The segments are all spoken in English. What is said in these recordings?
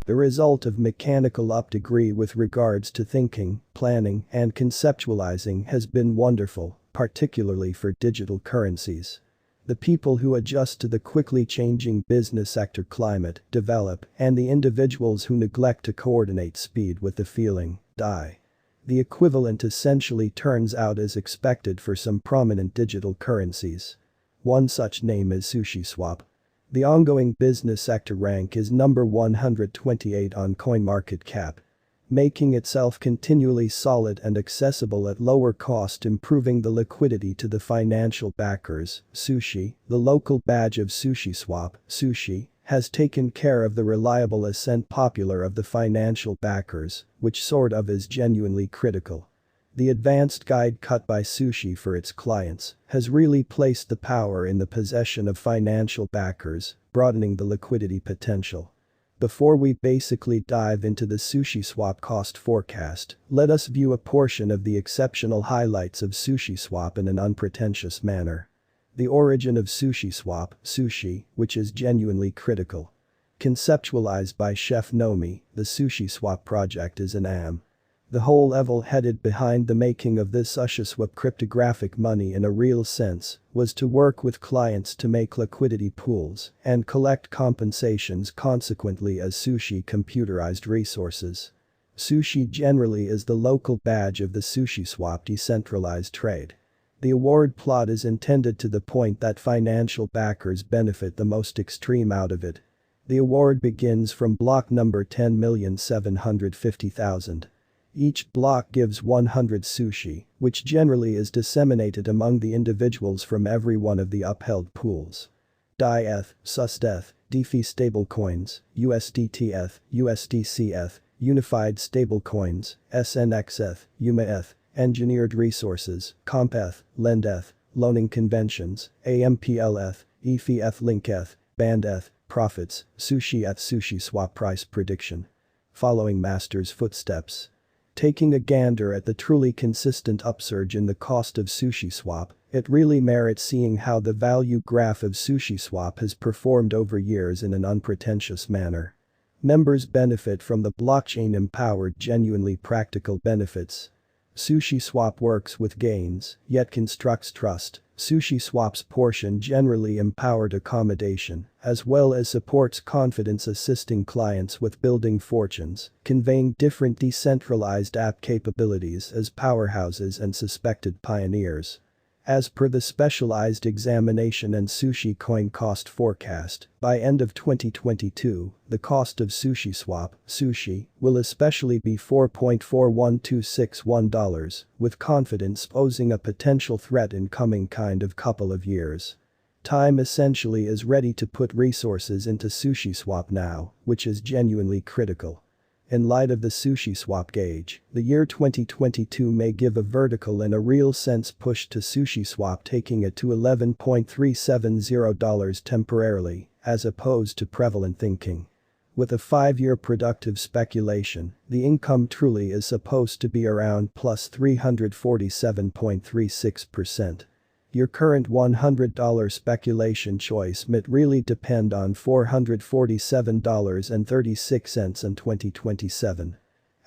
The result of mechanical up-degree with regards to thinking, planning, and conceptualizing has been wonderful, particularly for digital currencies. The people who adjust to the quickly changing business sector climate, develop, and the individuals who neglect to coordinate speed with the feeling, die. The equivalent essentially turns out as expected for some prominent digital currencies. One such name is Sushiswap. The ongoing business sector rank is number 128 on CoinMarketCap, making itself continually solid and accessible at lower cost, improving the liquidity to the financial backers. Sushi, the local badge of Sushiswap, Sushi, has taken care of the reliable ascent popular of the financial backers, which sort of is genuinely critical. The advanced guide cut by Sushi for its clients has really placed the power in the possession of financial backers, broadening the liquidity potential. Before we basically dive into the Sushiswap cost forecast, let us view a portion of the exceptional highlights of Sushiswap in an unpretentious manner. The origin of Sushiswap, Sushi, which is genuinely critical. Conceptualized by Chef Nomi, the Sushiswap project is an AM. The whole level-headed behind the making of this Sushiswap cryptographic money in a real sense was to work with clients to make liquidity pools and collect compensations consequently as Sushi computerized resources. Sushi generally is the local badge of the Sushiswap decentralized trade. The award plot is intended to the point that financial backers benefit the most extreme out of it. The award begins from block number 10,750,000. Each block gives 100 sushi, which generally is disseminated among the individuals from every one of the upheld pools. DAI-ETH, SUSD-ETH, DeFi stablecoins, USDT-ETH, USDC-ETH, Unified Stablecoins, SNX-ETH, UMA-ETH, Engineered Resources, Comp-ETH, Lend-ETH, Loaning Conventions, AMPL-ETH, ETH Link-ETH, Band-ETH, Profits, Sushi-ETH Sushiswap Price Prediction. Following Master's footsteps. Taking a gander at the truly consistent upsurge in the cost of Sushiswap, it really merits seeing how the value graph of Sushiswap has performed over years in an unpretentious manner. Members benefit from the blockchain-empowered genuinely practical benefits. Sushiswap works with gains, yet constructs trust. Sushiswap's portion generally empowered accommodation, as well as supports confidence, assisting clients with building fortunes, conveying different decentralized app capabilities as powerhouses and suspected pioneers. As per the specialized examination and Sushi coin cost forecast, by end of 2022, the cost of Sushiswap, Sushi, will especially be $4.41261, with confidence posing a potential threat in coming kind of couple of years. Time essentially is ready to put resources into Sushiswap now, which is genuinely critical. In light of the Sushiswap gauge, the year 2022 may give a vertical in a real sense push to Sushiswap, taking it to $11.370 temporarily, as opposed to prevalent thinking. With a 5-year productive speculation, the income truly is supposed to be around plus 347.36%. Your current $100 speculation choice might really depend on $447.36 in 2027.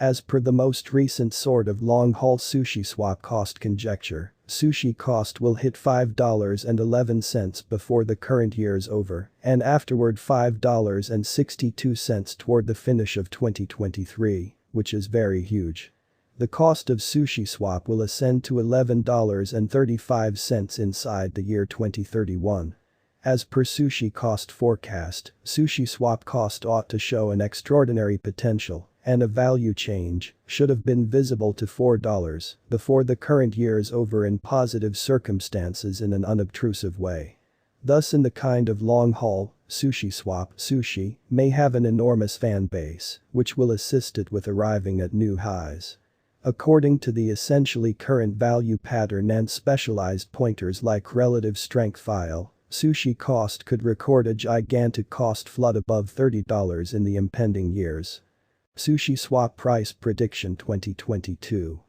As per the most recent sort of long-haul Sushiswap cost conjecture, Sushi cost will hit $5.11 before the current year's over, and afterward $5.62 toward the finish of 2023, which is very huge. The cost of Sushiswap will ascend to $11.35 inside the year 2031. As per Sushi cost forecast, Sushiswap cost ought to show an extraordinary potential, and a value change should have been visible to $4 before the current year is over in positive circumstances in an unobtrusive way. Thus, in the kind of long haul, Sushiswap, Sushi, may have an enormous fan base, which will assist it with arriving at new highs. According to the essentially current value pattern and specialized pointers like relative strength file, Sushi cost could record a gigantic cost flood above $30 in the impending years. Sushiswap price prediction 2022.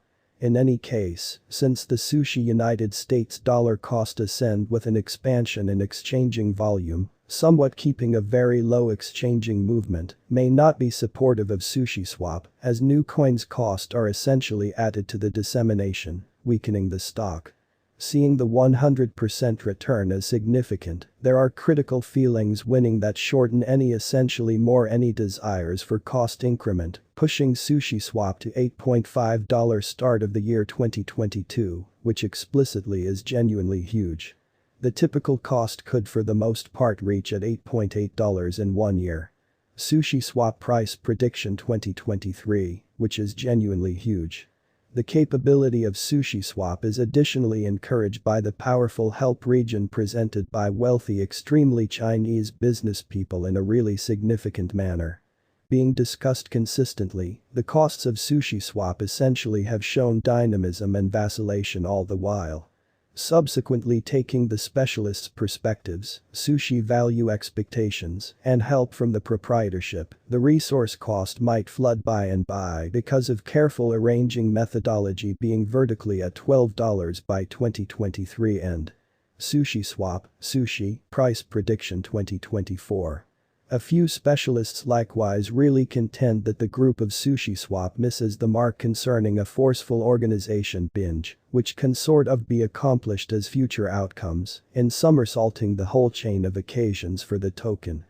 In any case, since the Sushi United States dollar cost ascend with an expansion in exchanging volume, somewhat keeping a very low exchanging movement, may not be supportive of Sushiswap, as new coins' cost are essentially added to the dissemination, weakening the stock. Seeing the 100% return as significant, there are critical feelings winning that shorten any essentially more any desires for cost increment, pushing Sushiswap to $8.5 start of the year 2022, which explicitly is genuinely huge. The typical cost could for the most part reach at $8.8 in 1 year. Sushiswap price prediction 2023, which is genuinely huge. The capability of Sushiswap is additionally encouraged by the powerful help region presented by wealthy extremely Chinese business people in a really significant manner. Being discussed consistently, the costs of Sushiswap essentially have shown dynamism and vacillation all the while. Subsequently taking the specialists' perspectives, Sushi value expectations, and help from the proprietorship, the resource cost might flood by and by because of careful arranging methodology being vertically at $12 by 2023 end. Sushiswap, Sushi, price prediction 2024. A few specialists likewise really contend that the group of Sushiswap misses the mark concerning a forceful organization binge, which can sort of be accomplished as future outcomes, in somersaulting the whole chain of occasions for the token.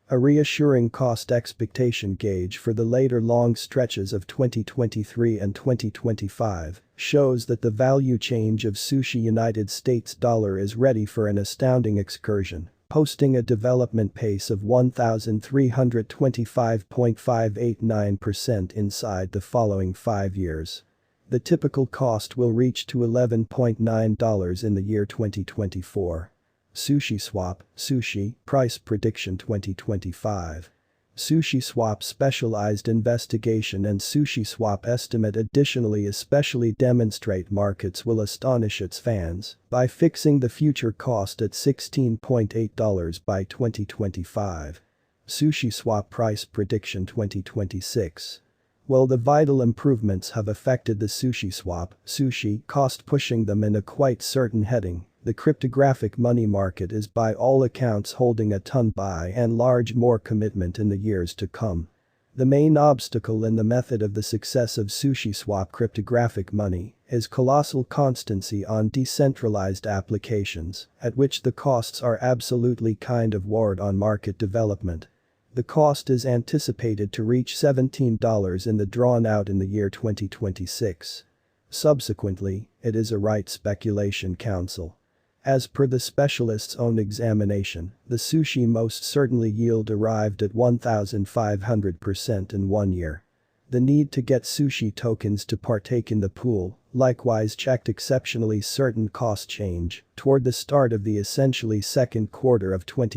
A reassuring cost expectation gauge for the later long stretches of 2023 and 2025 shows that the value change of Sushi United States dollar is ready for an astounding excursion, posting a development pace of 1,325.589% inside the following 5 years. The typical cost will reach to $11.9 in the year 2024. Sushiswap, Sushi, price prediction 2025. Sushiswap specialized investigation and Sushiswap estimate additionally especially demonstrate markets will astonish its fans by fixing the future cost at $16.8 by 2025. Sushiswap price prediction 2026. While the vital improvements have affected the Sushiswap, Sushi cost pushing them in a quite certain heading, the cryptographic money market is by all accounts holding a ton by and large more commitment in the years to come. The main obstacle in the method of the success of Sushiswap cryptographic money is colossal constancy on decentralized applications, at which the costs are absolutely kind of warred on market development. The cost is anticipated to reach $17 in the drawn out in the year 2026. Subsequently, it is a right speculation council. As per the specialist's own examination, the Sushi most certainly yield arrived at 1,500% in 1 year. The need to get Sushi tokens to partake in the pool likewise checked exceptionally certain cost change toward the start of the essentially second quarter of 2020.